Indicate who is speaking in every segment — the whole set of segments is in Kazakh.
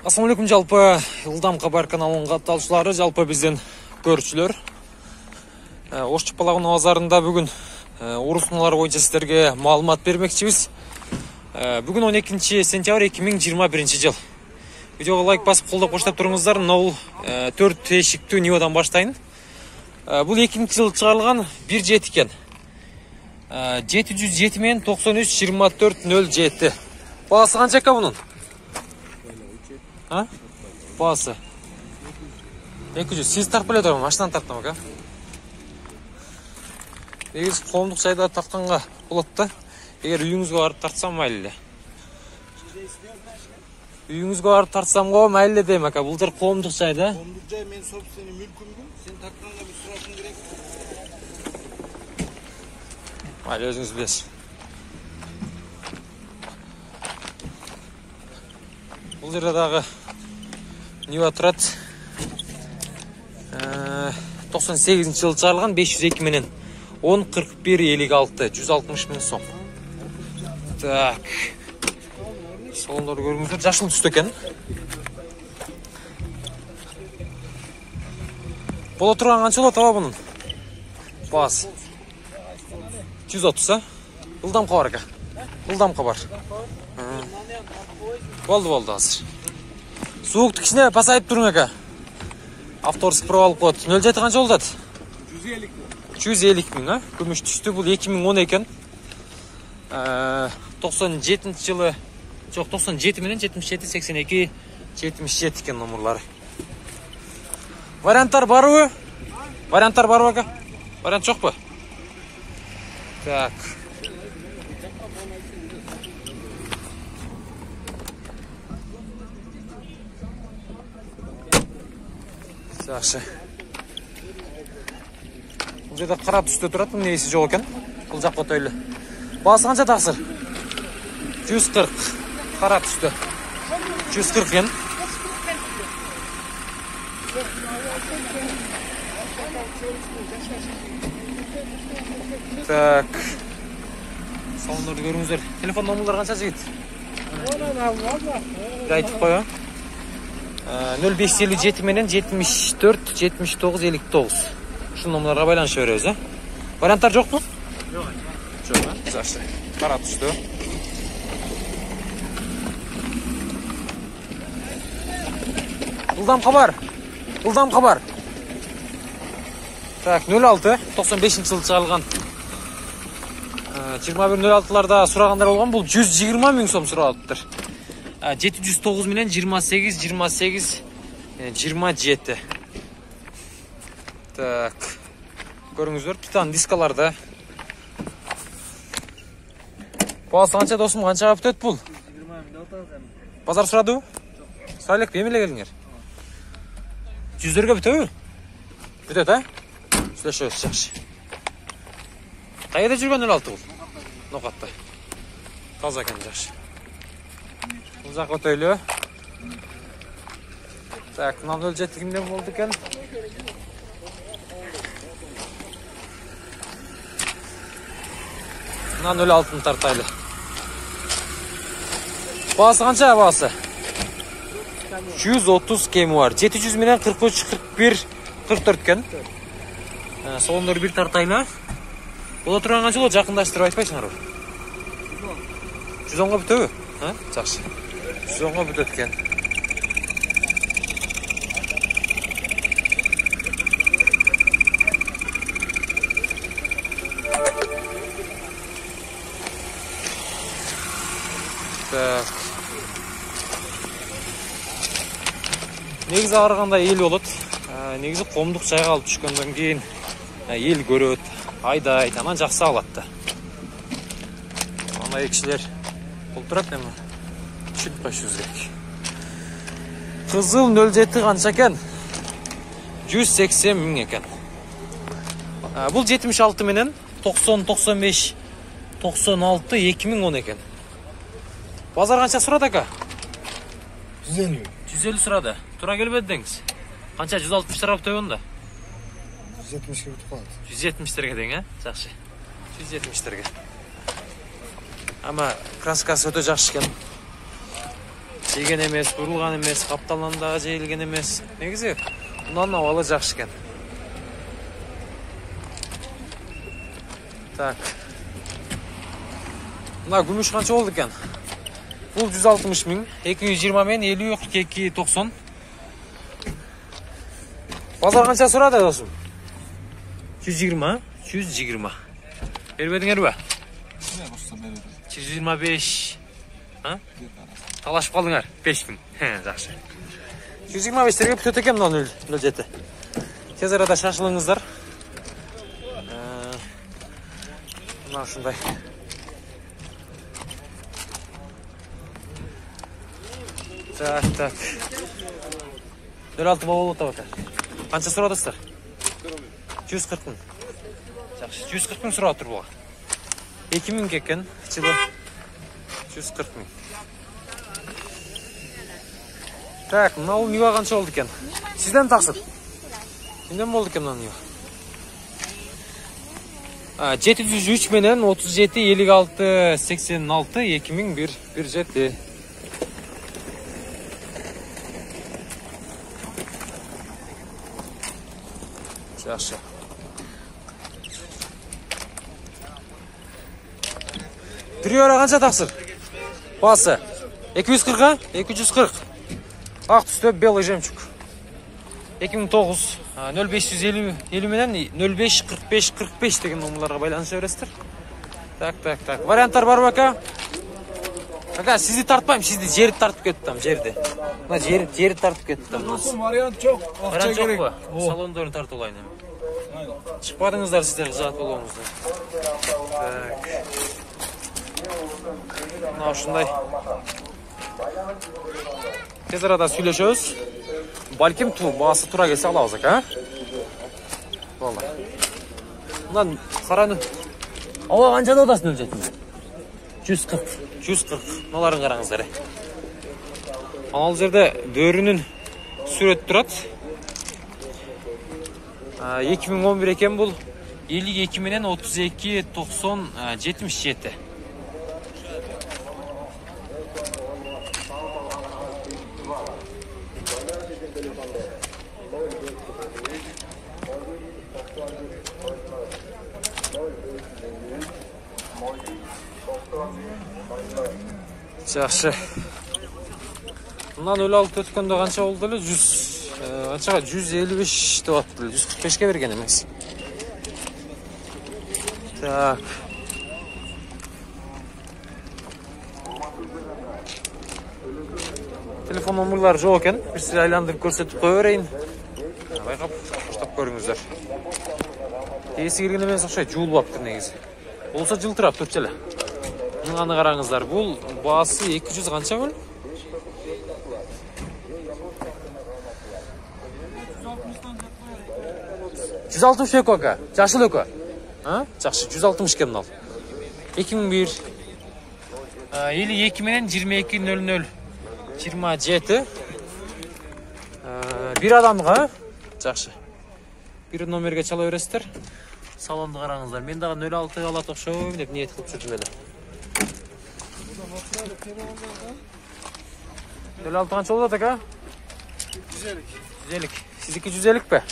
Speaker 1: Assalamu alaikum жалпы Ылдам Хабар каналының катталушылары, жалпы бизден көрүүчүлөр. Ош Чапалагын базарында бүгүн урусуналар боюнча сиздерге маалымат бермекчибиз. Бүгүн 12 сентябрь 2021 жыл. Видеого лайк басып колдоп коштоп туруңуздар. Бул 4 эшиктүү Нивадан баштайын. Бул 2-нчи жыл чыгарылган 1.7 экен. 707 менен 93-24-07. Баасы канча экен бунун? Баасы 200. Сиз тартып эле турган машинаны тарттым ака. Негизи коомдук жайда тартканга болот да. Эгер үйүңүзгө барып тартсам майлы эле. Үйүңүзгө барып тартсам го майлы дейм ака. Бул жер коомдук жай да.
Speaker 2: Коомдук жай мен собственный мүлкүмдү. Сен тартканга бир сурашың керек.
Speaker 1: Майлы өзүңүз билесиз. Бул жерде дагы Нива турат. 98 жыл чыгарылган 502 менен 10.41.56 160 миң сом. Так. Салондорду көрүңүздөр, жашыл түстө экен. Боло турган канча болот аба бунун? Баасы 130, а? Ылдам Хабар ака. Ылдам Хабар. Болду азыр. Суукту кичине пасайып туруң ака. Автор сыпырып алып коет. 07 канча болот?
Speaker 2: 150.
Speaker 1: 150 миң, а? Күмүш түстү, бул 2010 экен. 97 жылы, жок 97 менен 77 82 77 экен номерлары. Варианттар барбы? Варианттар барбы ака? Вариант жокпу? Так. Жакшы. Бул жерде кара түстө турат, негизи жок экен. Бул жакка өтөйлү. Баасы канча таксыр? 140. Кара түстө. 140 экен. Так. Салондорду көрүңүздөр. Телефон номерлары канча жигит? Айтып коё. 0557 менен 74 79 59. Ушул номерлорго байланыша беребиз, а? Варианттар жокпу? Жок. Жок, а? Жакшы. Кара түстө. Ылдам Хабар. Ылдам Хабар. Так, 06 95 жыл чыгарылган. 2106-ларда сурагандар болгон. Бул 120 миң сом сурап атыптыр. 709 менен 28 28 27. Так. Көрүңүздөр, титан дискаларда. Баасы канча досум, канчага бүтөт бул?
Speaker 2: 20 миң да аталган.
Speaker 1: Базар сурадыбы? Сурайлык, эмеле келиңер? 100-дөргө бүтөбү? Бүтөт, а? Сүйлөшөбүз, жакшы. Кайда жүргөн 06 бул? Нокатта. Таза экен, жакшы. Бул жакка өтөйлү. Так, мына 07 кимден болду экен? Мына 06-ны тартайлы. Баасы канча баасы? 130 кеми бар. 700 менен 43 41 44 экен. Салондор бир тартайлы. Боло турган канча болот? Жакындаштырып айтпайсыңарбы? 110го бүтөбү? Ha? Жакшы. 110го бүтөт экен. Так. Негизи арганда эл болот. Негизи коомдук жайга алып түшкөндөн кийин эл көрөт, айдайт, анан жаксы алат да. Андай кишилер турат эми. Түшүнүп коюшубуз керек. Кызыл 07 канча экен? 180 миң экен. Бул 76 менен 90 95 96 2010 экен. Базар канча сурады ака?
Speaker 2: 150.
Speaker 1: 150 сурады. Тура келбеди деңиз. Канча 160 тарап төбөндө?
Speaker 2: 170 бүтүп калат.
Speaker 1: 170-терге дең, а? Жакшы. 170-терге. Ama kraskası öte жақсы екен. жеген емес, бурулган емес, капталдан дагы жейилген емес. Негизи мунун абалы жакшы экен. Так. Мына күмүш канча болду экен? Бул 160 миң, 220 менен 50 42 90. Базар канча сурады досум? 120, 120. Бербедиңерби? 125. Ha? Талашып қалдыңар 5000. Жақсы. 125-терге бүтөт экен мына нөл жети. Тез арада шашылыңыздар. Мына ушундай. Так. 06 болот абата. Канча сурадыңыздар? 140 миң. Жақсы. 140 миң сурап тур буга. 2000 экен, жылы 140 миң. Так, мынау нива канча болду экен? Сизден таксыр. Менден болду экен мына нива. 703 менен 37 56 86 2001 17. Жақсы. Триора қанша тақсыр? Басы. 240, 240. Ақ түсті белый жемчуг. 2009 0550 менен 05 45 45 деген номерларға байланыша бересіздер. Так. Варианттар бар бака? Ака, сізді тартпайым, сізді жерді тартып кеттім, жерді. Мына жерді тартып кеттім.
Speaker 2: Вариант жоқ.
Speaker 1: Вариант жоқ па? Салондарын тартып олайын. Шықпадыңыздар сіздер қызат болуыңыздар. Так. Мына ушундай. Тез арада сүйлөшөбүз. Балким баасы тура келсе алабыз ака. Болду. Мындан караны. Ава канчада атасың өлчөтүн? 140. Мыналарын караңыздар. Ал жерде бөрүнүн сүрөтү турат. 2011 экен бул. 52 менен 32 90 77. Жақсы. Мындан 56 өткөндө канча болду эле? 100 канчага 155 деп атты эле. 145ке берген эмес. Так. Телефон номерлары жок экен. Бир сиз айландырып көрсөтүп кое берейин. Байкап, баштап көрүңүздөр. Эси келген эмес окшойт, жуулуп аптыр негизи. Болсо жылтырап турчу эле. Мынаны караңыздар. Бул баасы 200 канча бул? 160 эко ака. Жашыл эко. Жакшы, 160 экен ал. 2001 52 менен 22:00 27. Бир адамга. Жакшы. Бир номерге чала бересиздер. Салонду караңыздар. Мен дагы 06 алат окшойм деп ниет кылып жүрдүм эле. 06 канча болот ака? 150. Сиздики 150 бе?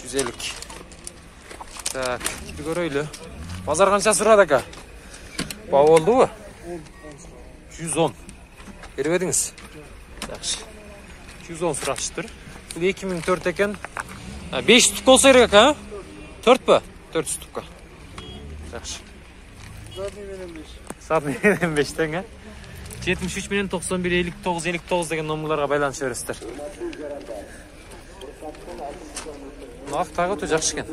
Speaker 1: 150. Так, bir göröylü. Pazar kança sırada aка? Bağ oldu mu? 110. Geri verdiniz. Yaxşı. 210 sıraçtır. Bu 2004 eken. 5 tutuk olsa gerek aка? 4 mü? 4 tutukka. Yaxşı. Satın 5'ten ha? 73 менен 91 59 59 деген номерларға байланыс бересіздер. Ақ тағы өте жақсы екен.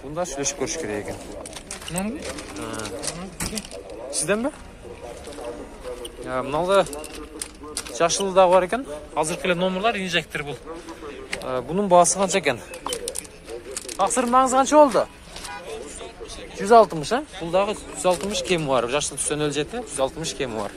Speaker 1: Бұнда сүйлешіп көріш керек екен. Сізден бе? Мыналда жашылы дағы бар екен. Азыркы эле номерлар инжектор бұл. Бұның бағасы қанша екен? Ақсырым маңызы қанша болды? 160, бұл дағы 160 кемі бар. Жашылы түстен өл жетті, 160 кемі бар.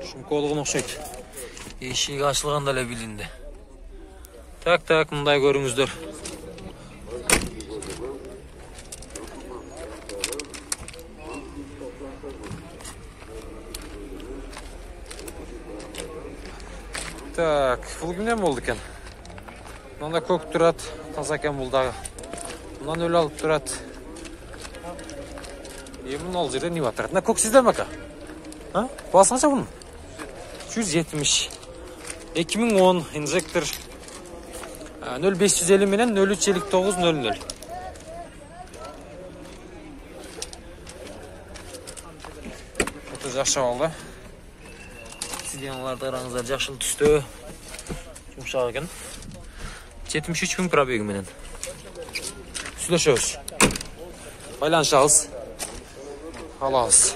Speaker 1: Шумколығын оқшайды. Ешігі ашылғанда әлі білінді. Так, мындай көрүңүздөр. Так, бул кимден болду экен? Мында көк турат, таза экен бул дагы. Мындан өлү алып турат. Эмне ал жерде не батырат? Мына көк сиздерби ака? Баасы канча бунун? 170. 2010 инжектор 0550 менен 035900. Өтө жакшы болду. Сиденаларды караңыздар, жакшы түстө. Жумшак экен. 73 000 пробеги менен. Сүйлөшөбүз. Байланышабыз. Алабыз.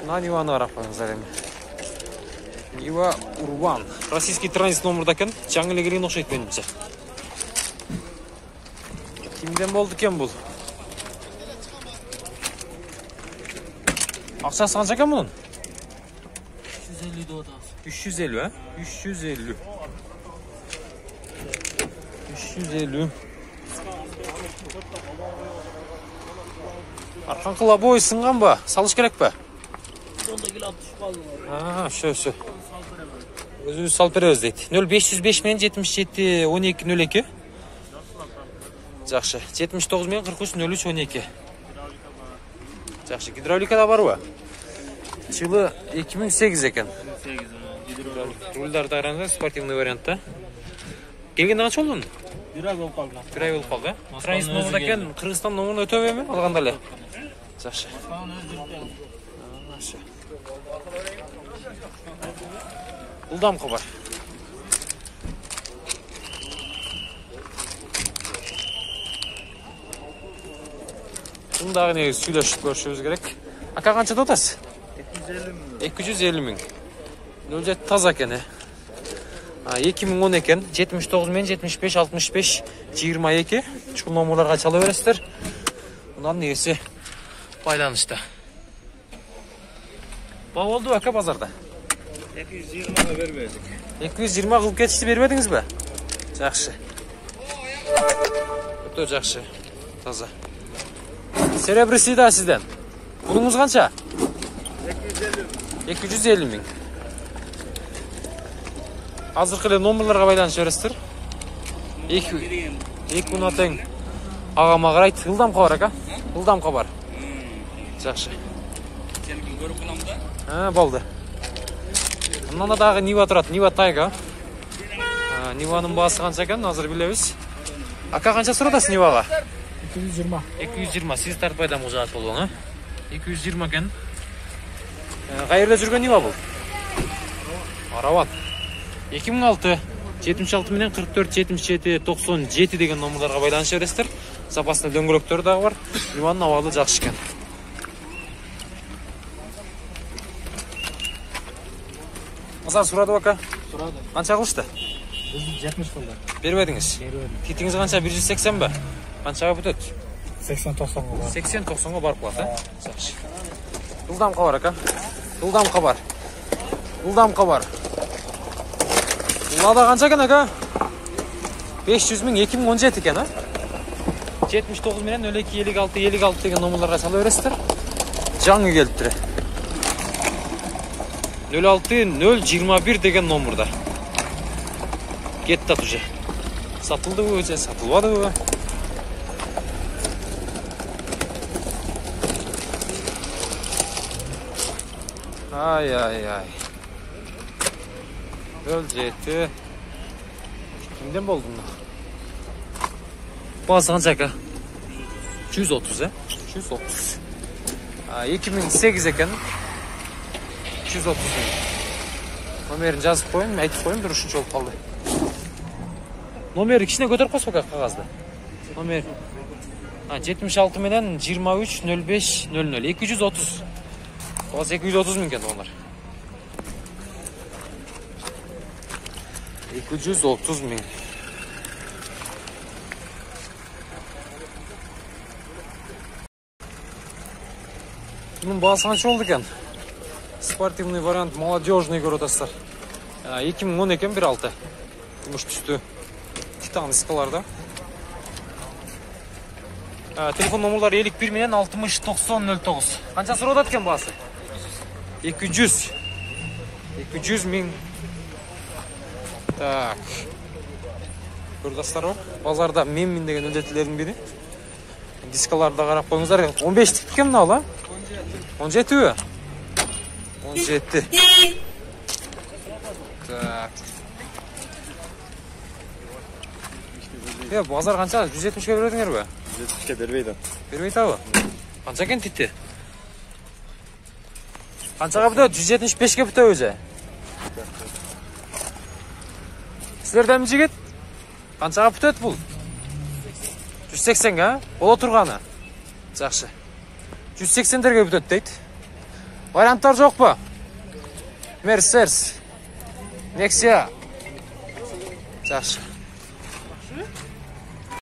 Speaker 1: На Ниваны карап коюңуздар эми. Нива Урбан. Российский транзит номерда экен. Жаңы эле келген окшойт менимче. Кимден болду экен бул? Акчасы канча экен мунун?
Speaker 3: 350 деп атабыз.
Speaker 1: 350, 350. 350. Арканкыла бой сынганбы? Салыш керекпи?
Speaker 3: Сонда келип түшүп калдым.
Speaker 1: Шо. Өзүбүз салып беребиз дейт. 0505 менен 77 12 02. Жакшы. 79 менен 43 03 12. Жакшы. Гидравлика да барбы? Жылы 2008 экен.
Speaker 3: 8
Speaker 1: Рульдар да караңыздар, спортивный вариантта. Келгенде канча болду?
Speaker 3: 1 ай болуп калды.
Speaker 1: 1 ай болуп калды. Транзит номерда экен, Кыргызстан номерин өтөбөйбү алганда эле? Жакшы. Улдамкы бар. Мындагы негизи сүйлөшүп көрүшүбүз керек. Ака канча деп атасыз? 250 000. 07 таза экен. 2010 экен. 79 менен 75 65 22. Чул номерларга чала бересиздер. Мындан негизи байланышта. Ба болду ака базарда?
Speaker 2: 220'a vermeyecek.
Speaker 1: 220 кылып кетишти, бербедиңизби? Жакшы. Өтө жакшы. Таза. Серебряный да сизден. Пулуңуз канча? 250 000. Азыркы эле номерларга байланышып бересиздер. 2 күн атең агама карайт. Ылдамка бар ака? Ылдамка бар. Жакшы.
Speaker 2: Senin görüp kılamda?
Speaker 1: Болду. Мында дагы Нива турат, Нива Тайга. Ниванын баасы канча экен, азыр билебиз. Ака канча суратасыз Нивага?
Speaker 3: 220.
Speaker 1: 220. Сиз тартпайдан мужаат болуң, 220 экен. Кайерде жүргөн Нива бул? Арават. 2006, 76 менен 44 77 97 деген номерларга байланышып бересиздер. Запасный дөңгөлөктөр дагы бар. Ниванын абалы жакшы экен. Азар сурады ака?
Speaker 3: Сурады.
Speaker 1: Канча кылышты?
Speaker 3: 70 кылды.
Speaker 1: Бербедиңиз? Китиңиз канча? 180 бе? Канчага бүтөт?
Speaker 3: 80-90 бар.
Speaker 1: 80-90 барып калат, Жакшы. Ылдамка бар ака? Ылдамка бар. Ылдамка бар. Улада канча экен ака? 500 000 2017 экен, 79 менен 02 56 56 деген номерларга чала бересиздер. Жаңы келиптир. 06 021 деген номерда. Кеттат уже. Сатылдыбы же, сатылбадыбы? Ай. Өл жети. Кимден болду мына? Баасы канча ака? 130, 130. 2008 экен. 130 000. Номерин жазып коюм, айтып коюм, дурушунча болуп калды. Номери кичине көтөрүп койсо ака кагазды. Номер 76 менен 23 05 00 230. Баасы 230 000 экен доллар. 230 000. Bunun baасы қанша болды екен? Спортивный вариант, молодежный көріп отырсыздар. 2010 екен 1.6. Күміш түсті. Титан дискаларда. Телефон номерлары 51 менен 60 90 09. Қанша сұрап екен басы? 200 мың. Так. Көрдастар ғой. Базарда мен деген үлдетілердің бері. Дискаларда қарап қойыңыздар. 15 тік кем мынау, ла? 17 ө? 17. Так. Базар қанша? 170-ке бередіңер бе?
Speaker 2: 170-ке бербейді.
Speaker 1: Бербейді абы? Қанша кен титті? Қаншаға бүтеді? 175-ке бүтеді өзі. Сіздерден жігіт? Қаншаға бүтеді бұл? 180-ға? Ола тұрғаны? Жақшы. 180-дерге бүтеді дейді. Варианттар жоқ па? Мерседес, Nexia. Жақшы.